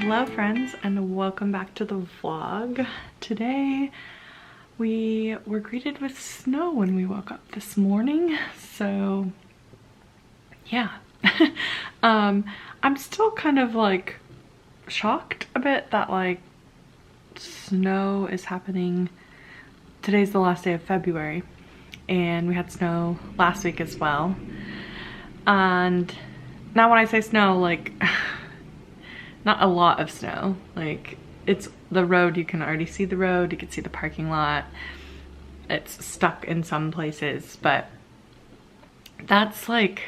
Hello friends, and welcome back to the vlog. Today we were greeted with snow when we woke up this morning, so yeah. I'm still kind of like shocked a bit that like snow is happening. Today's the last day of February and we had snow last week as well. And now when I say snow, like not a lot of snow, like it's the road, you can already see the road, you can see the parking lot, it's stuck in some places, but that's like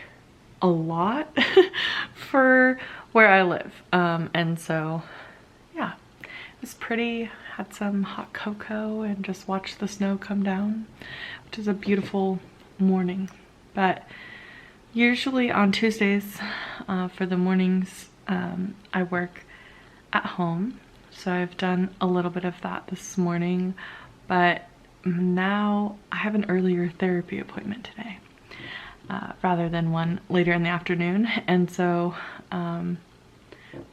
a lot for where I live. And so yeah, it was pretty. Had some hot cocoa and just watched the snow come down, which is a beautiful morning. But usually on Tuesdays for the mornings, I work at home, so I've done a little bit of that this morning, but now I have an earlier therapy appointment today rather than one later in the afternoon, and so we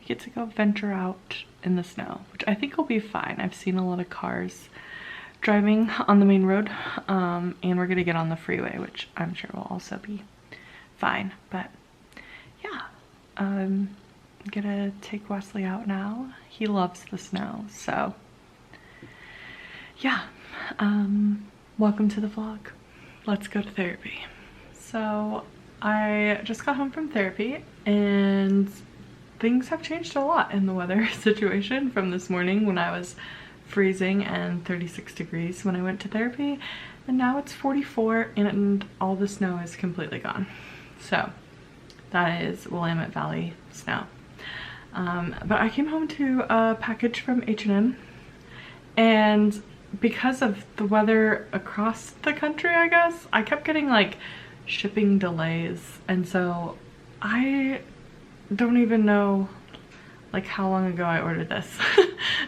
get to go venture out in the snow, which I think will be fine. I've seen a lot of cars driving on the main road, and we're gonna get on the freeway, which I'm sure will also be fine. But yeah, I'm gonna take Wesley out now. He loves the snow, so yeah. Welcome to the vlog. Let's go to therapy. So I just got home from therapy and things have changed a lot in the weather situation from this morning when I was freezing and 36 degrees when I went to therapy, and now it's 44 and all the snow is completely gone. So that is Willamette Valley snow. But I came home to a package from H&M, and because of the weather across the country, I guess, I kept getting like shipping delays, and so I don't even know like how long ago I ordered this.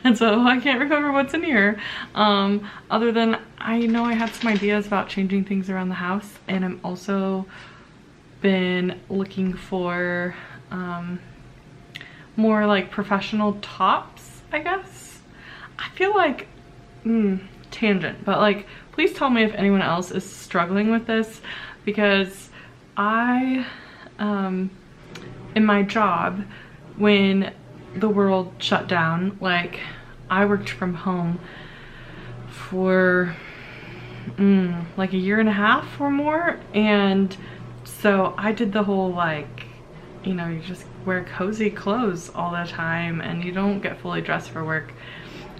And so I can't remember what's in here, other than I know I had some ideas about changing things around the house, and I'm also been looking for more like professional tops, I guess. I feel like tangent, but like please tell me if anyone else is struggling with this, because I in my job, when the world shut down, like I worked from home for like a year and a half or more, and so I did the whole like, you know, you just wear cozy clothes all the time and you don't get fully dressed for work.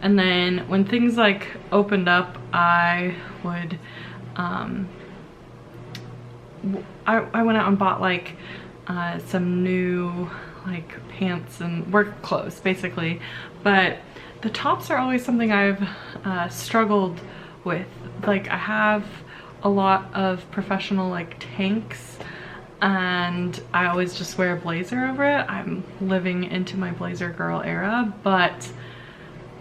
And then when things like opened up, I would I went out and bought like some new like pants and work clothes basically, but the tops are always something I've struggled with. Like I have a lot of professional like tanks and I always just wear a blazer over it. I'm living into my blazer girl era, but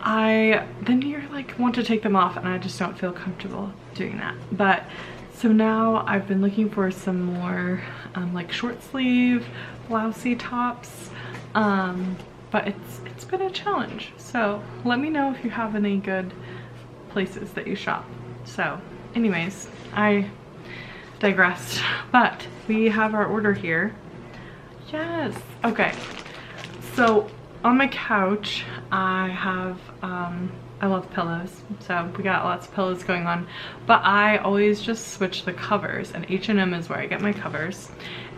then you're like want to take them off and I just don't feel comfortable doing that. But so now I've been looking for some more like short sleeve blousey tops, but it's been a challenge. So let me know if you have any good places that you shop. So anyways, I digressed, but we have our order here. Yes, okay. So on my couch I have I love pillows, so we got lots of pillows going on, but I always just switch the covers, and H&M is where I get my covers.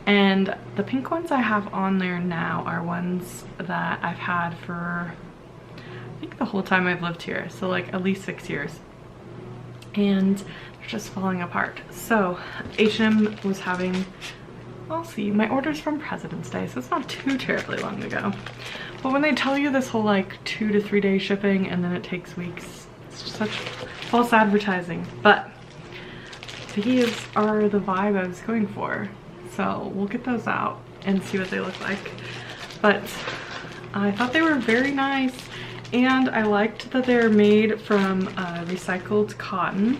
And the pink ones I have on there now are ones that I've had for I think the whole time I've lived here, so like at least 6 years, and they're just falling apart. So H&M was having, I'll see, my order's from President's Day, so it's not too terribly long ago. But when they tell you this whole like 2 to 3 day shipping and then it takes weeks, it's just such false advertising. But these are the vibe I was going for. So we'll get those out and see what they look like. But I thought they were very nice, and I liked that they're made from recycled cotton,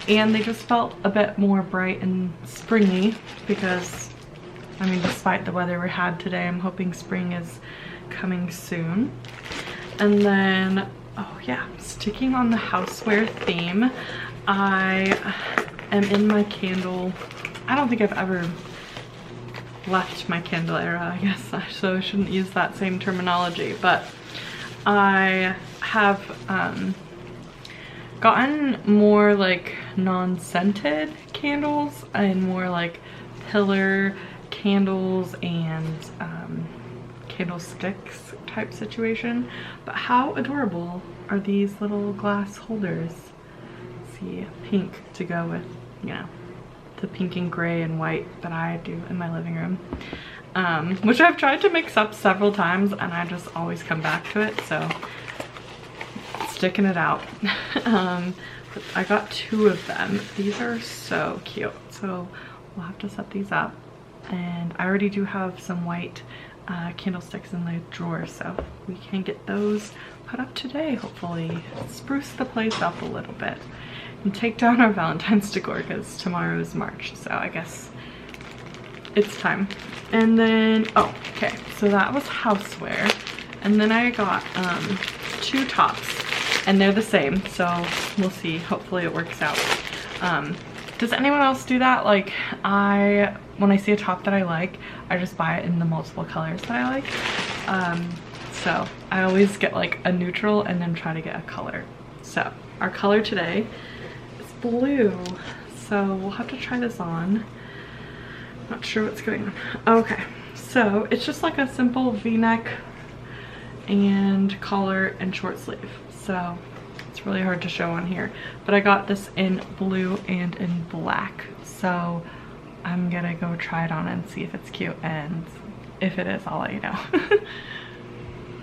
and they just felt a bit more bright and springy because I mean, despite the weather we had today, I'm hoping spring is coming soon. And then, oh yeah, sticking on the houseware theme, I am in my candle. I don't think I've ever left my candle era, I guess, so I shouldn't use that same terminology, but I have gotten more like non-scented candles and more like pillar candles and candlesticks type situation. But how adorable are these little glass holders? See, pink to go with, you know, the pink and gray and white that I do in my living room, which I've tried to mix up several times and I just always come back to it, so sticking it out. But I got 2 of them. These are so cute, so we'll have to set these up. And I already do have some white candlesticks in the drawer, so we can get those put up today, hopefully. Spruce the place up a little bit and take down our Valentine's decor, because tomorrow is March, so I guess it's time. And then, oh, okay, so that was houseware. And then I got 2 tops, and they're the same, so we'll see. Hopefully it works out. Does anyone else do that? Like, when I see a top that I like, I just buy it in the multiple colors that I like. So I always get like a neutral and then try to get a color. So our color today is blue. So we'll have to try this on. Not sure what's going on. Okay, so it's just like a simple V-neck and collar and short sleeve. So it's really hard to show on here, but I got this in blue and in black. So I'm gonna go try it on and see if it's cute, and if it is, I'll let you know.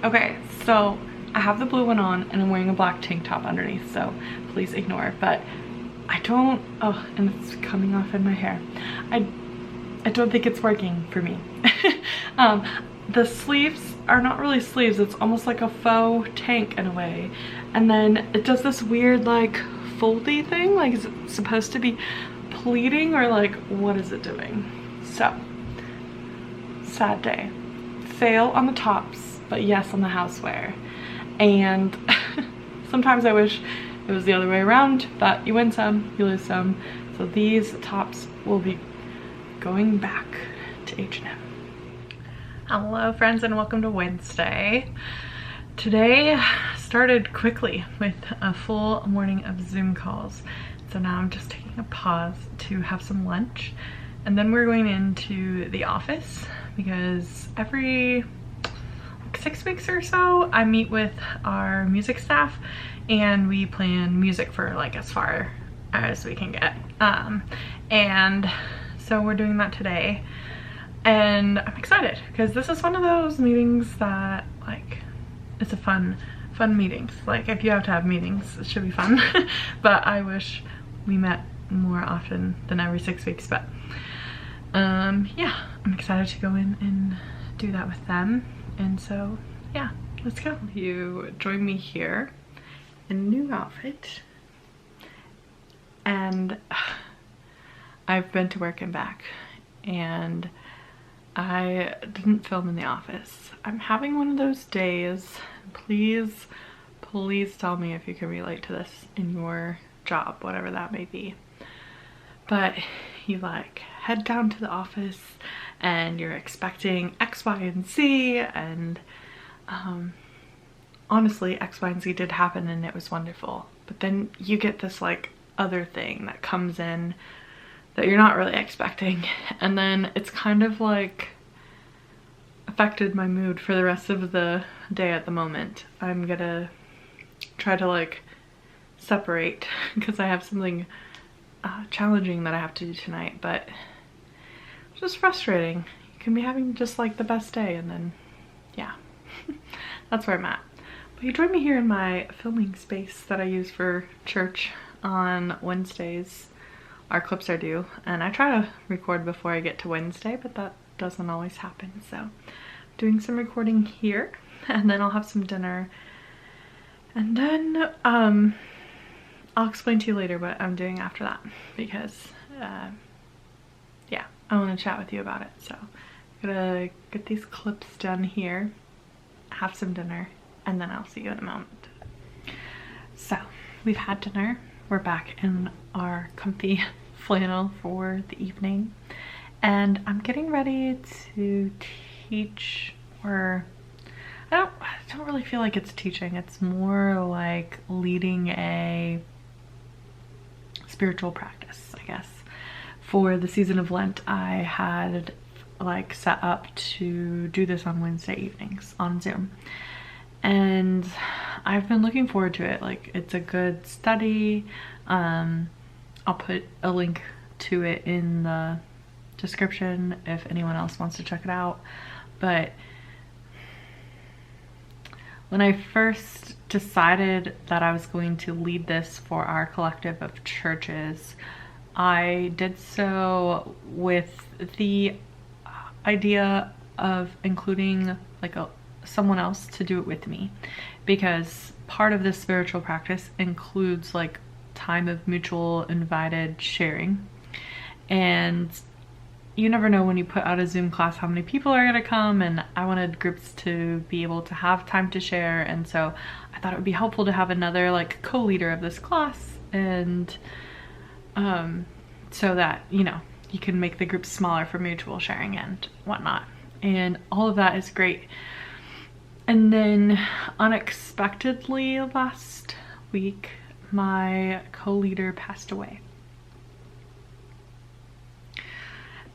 Okay, so I have the blue one on and I'm wearing a black tank top underneath, so please ignore. But I don't, oh, and it's coming off in my hair. I don't think it's working for me. The sleeves are not really sleeves, it's almost like a faux tank in a way. And then it does this weird like foldy thing, like is it supposed to be pleating or like what is it doing? So, sad day. Fail on the tops, but yes on the houseware. And sometimes I wish it was the other way around, but you win some, you lose some. So these tops will be going back to H&M. Hello friends, and welcome to Wednesday. Today started quickly with a full morning of Zoom calls. So now I'm just taking a pause to have some lunch, and then we're going into the office because every 6 weeks or so I meet with our music staff and we plan music for like as far as we can get. And so we're doing that today. And I'm excited because this is one of those meetings that like, it's a fun meetings. Like if you have to have meetings, it should be fun. But I wish we met more often than every 6 weeks. But yeah, I'm excited to go in and do that with them. And so yeah, let's go. You join me here in a new outfit. And I've been to work and back, and I didn't film in the office. I'm having one of those days. Please, please tell me if you can relate to this in your job, whatever that may be. But you like head down to the office and you're expecting X, Y, and Z, and honestly, X, Y, and Z did happen and it was wonderful. But then you get this like other thing that comes in that you're not really expecting, and then it's kind of like affected my mood for the rest of the day at the moment. I'm gonna try to like separate because I have something challenging that I have to do tonight, but it's just frustrating. You can be having just like the best day and then yeah, that's where I'm at. But you join me here in my filming space that I use for church on Wednesdays. Our clips are due, and I try to record before I get to Wednesday, but that doesn't always happen. So I'm doing some recording here, and then I'll have some dinner, and then I'll explain to you later what I'm doing after that, because yeah, I want to chat with you about it. So I'm gonna get these clips done here, have some dinner, and then I'll see you in a moment. So we've had dinner. We're back in our comfy flannel for the evening, and I'm getting ready to teach, or I don't really feel like it's teaching. It's more like leading a spiritual practice, I guess. For the season of Lent, I had like set up to do this on Wednesday evenings on Zoom, and I've been looking forward to it. Like, it's a good study. I'll put a link to it in the description if anyone else wants to check it out. But when I first decided that I was going to lead this for our collective of churches, I did so with the idea of including like someone else to do it with me, because part of this spiritual practice includes like time of mutual invited sharing, and you never know when you put out a Zoom class how many people are going to come, and I wanted groups to be able to have time to share, and so I thought it would be helpful to have another like co-leader of this class, and so that, you know, you can make the group smaller for mutual sharing and whatnot, and all of that is great. And then unexpectedly last week, my co-leader passed away.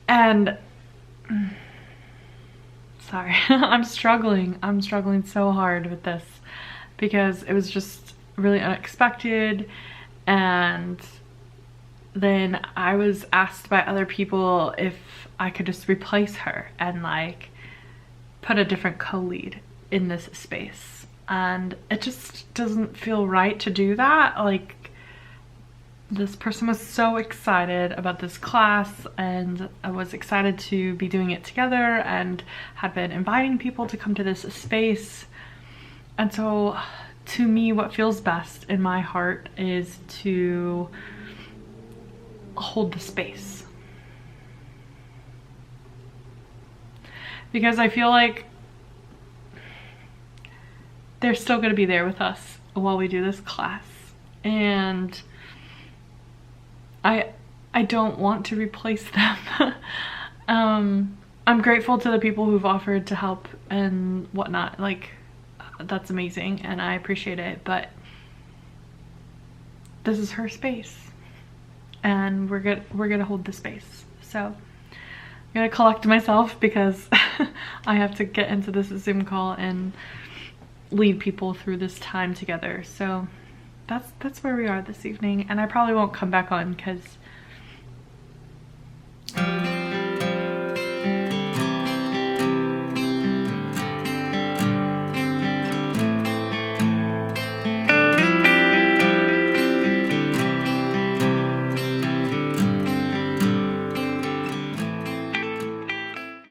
And sorry, I'm struggling so hard with this because it was just really unexpected. And then I was asked by other people if I could just replace her and like put a different co-lead in this space, and it just doesn't feel right to do that. Like, this person was so excited about this class, and I was excited to be doing it together and had been inviting people to come to this space. And so to me, what feels best in my heart is to hold the space, because I feel like they're still going to be there with us while we do this class, and I don't want to replace them. I'm grateful to the people who've offered to help and whatnot. Like, that's amazing and I appreciate it, but this is her space, and we're gonna hold the space. So I'm gonna collect myself because I have to get into this Zoom call and lead people through this time together. So that's where we are this evening, and I probably won't come back on because